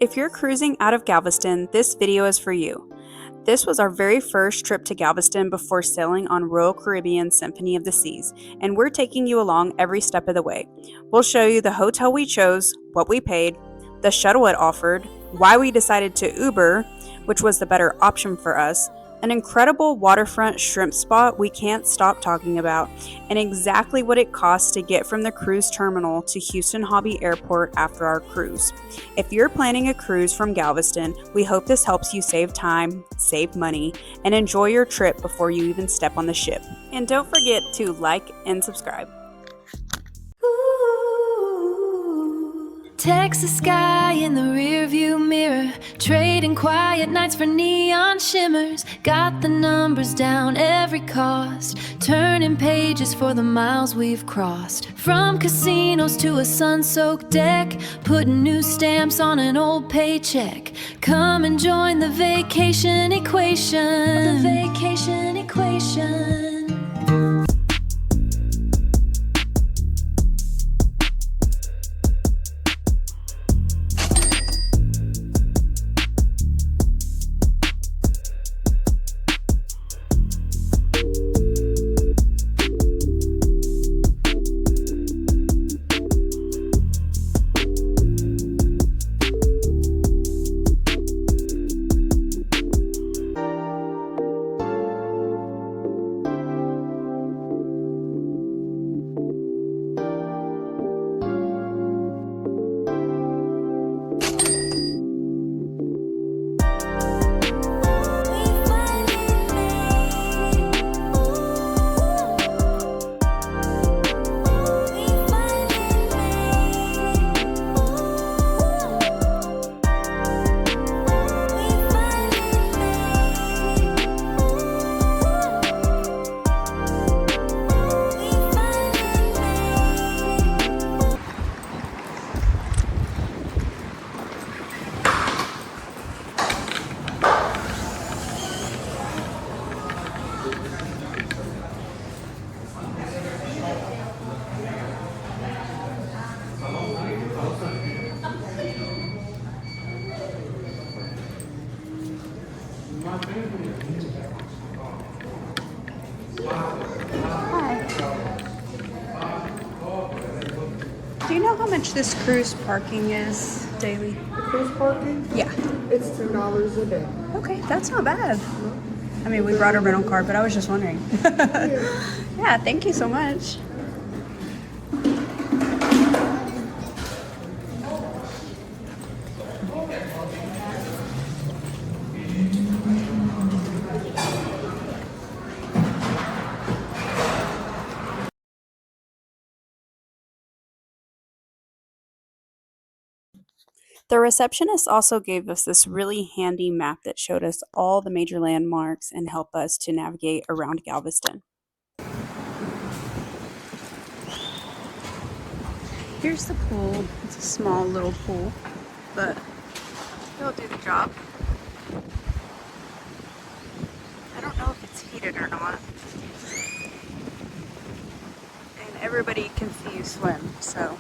If you're cruising out of Galveston, this video is for you. This was our very first trip to Galveston before sailing on Royal Caribbean Symphony of the Seas, and we're taking you along every step of the way. We'll show you the hotel we chose, what we paid, the shuttle it offered, why we decided to Uber, which was the better option for us, an incredible waterfront shrimp spot we can't stop talking about, and exactly what it costs to get from the cruise terminal to Houston Hobby Airport after our cruise. If you're planning a cruise from Galveston, we hope this helps you save time, save money, and enjoy your trip before you even step on the ship. And don't forget to like and subscribe. Texas sky in the rearview mirror, trading quiet nights for neon shimmers. Got the numbers down, every cost, turning pages for the miles we've crossed. From casinos to a sun-soaked deck, putting new stamps on an old paycheck. Come and join the vacation equation. The vacation equation. Do you know how much this cruise parking is daily? Cruise parking? Yeah. It's $2 a day. Okay, that's not bad. I mean, we brought a rental car, but I was just wondering. Yeah, thank you so much. The receptionist also gave us this really handy map that showed us all the major landmarks and helped us to navigate around Galveston. Here's the pool. It's a small little pool, but it'll do the job. I don't know if it's heated or not. And everybody can see you swim, so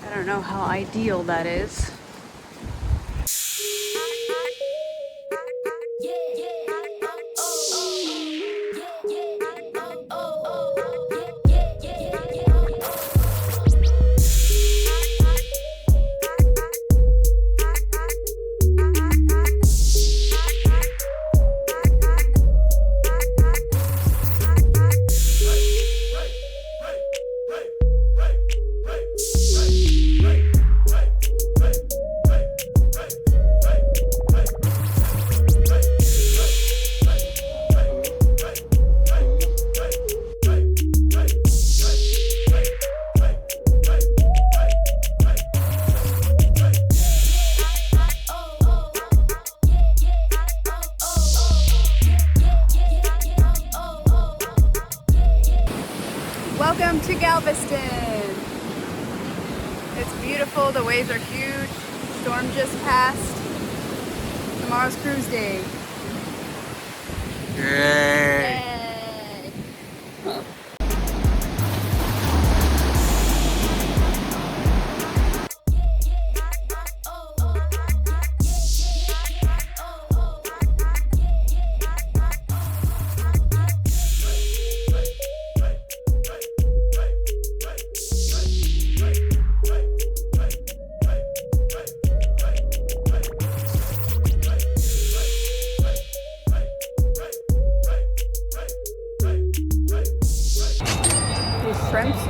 I don't know how ideal that is. Welcome to Galveston. It's beautiful, the waves are huge, storm just passed. Tomorrow's cruise day. Yay!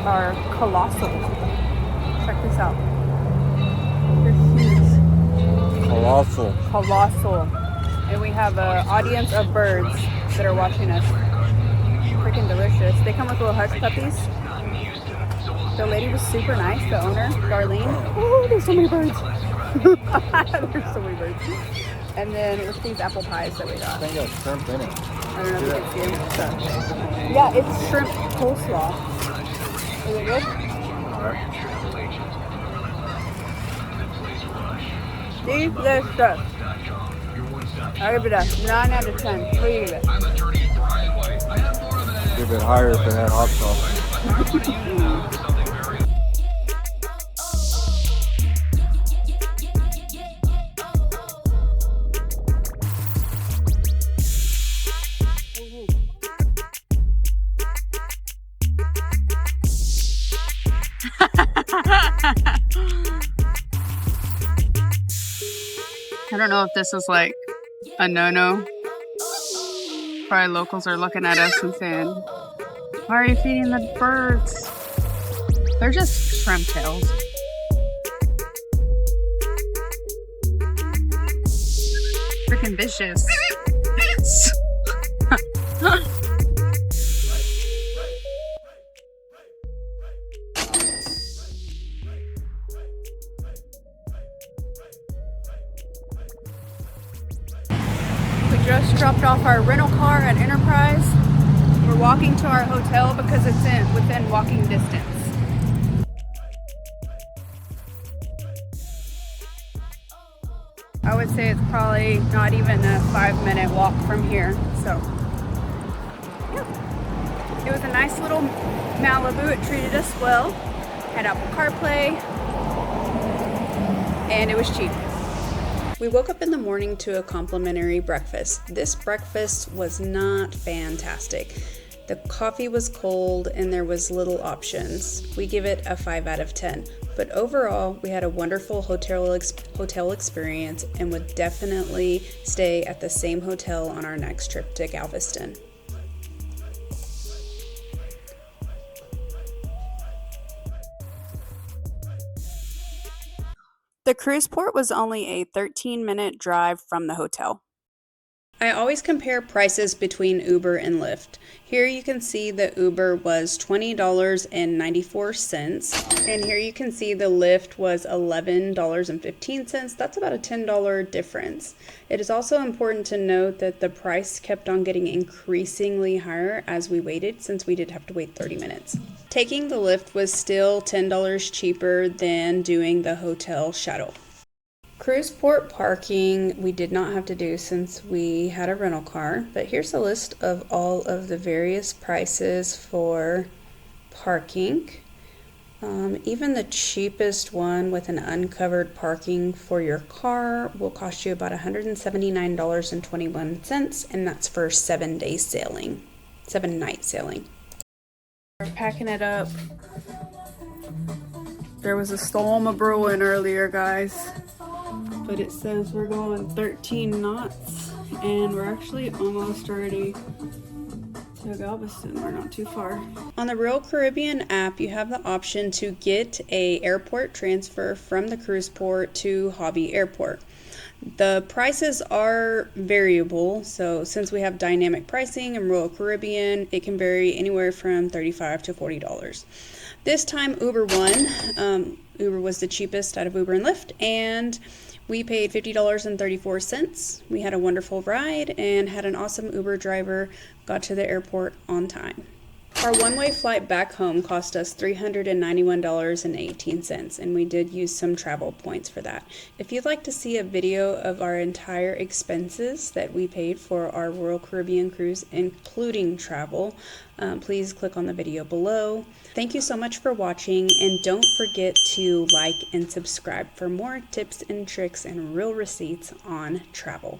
are colossal. Check this out. They're huge. Colossal. Colossal. And we have an audience of birds that are watching us. Freaking delicious. They come with little hush puppies. The lady was super nice, the owner, Darlene. Oh, there's so many birds. There's so many birds. And then it's these apple pies that we got. I think there's shrimp in it. I don't know if you can see them. So. Yeah, it's shrimp coleslaw. Is it good? Delicious. I'll give it a 9 out of 10. What do you give it? Give it higher if it had hot sauce. I don't know if this is like a no-no. Probably locals are looking at us and saying, why are you feeding the birds? They're just shrimp tails. Freaking vicious. Just dropped off our rental car at Enterprise. We're walking to our hotel because it's within walking distance. I would say it's probably not even a 5-minute walk from here. So, yeah. It was a nice little Malibu. It treated us well. Had Apple CarPlay, and it was cheap. We woke up in the morning to a complimentary breakfast. This breakfast was not fantastic. The coffee was cold and there was little options. We give it a 5 out of 10. But overall, we had a wonderful hotel experience and would definitely stay at the same hotel on our next trip to Galveston. The cruise port was only a 13-minute drive from the hotel. I always compare prices between Uber and Lyft. Here you can see the Uber was $20.94, and here you can see the Lyft was $11.15. That's about a $10 difference. It is also important to note that the price kept on getting increasingly higher as we waited, since we did have to wait 30 minutes. Taking the Lyft was still $10 cheaper than doing the hotel shuttle. Cruise port parking we did not have to do since we had a rental car, but here's a list of all of the various prices for parking. Even the cheapest one with an uncovered parking for your car will cost you about $179.21, and that's for 7-night sailing. We're packing it up. There was a storm a brewing earlier, guys. But it says we're going 13 knots and we're actually almost ready to Galveston. We're not too far. On the Royal Caribbean app, you have the option to get a airport transfer from the cruise port to Hobby Airport. The prices are variable, so since we have dynamic pricing in Royal Caribbean, it can vary anywhere from $35 to $40. This time Uber won. Uber was the cheapest out of Uber and Lyft, and we paid $50.34. We had a wonderful ride and had an awesome Uber driver, got to the airport on time. Our one-way flight back home cost us $391.18, and we did use some travel points for that. If you'd like to see a video of our entire expenses that we paid for our Royal Caribbean cruise, including travel, please click on the video below. Thank you so much for watching, and don't forget to like and subscribe for more tips and tricks and real receipts on travel.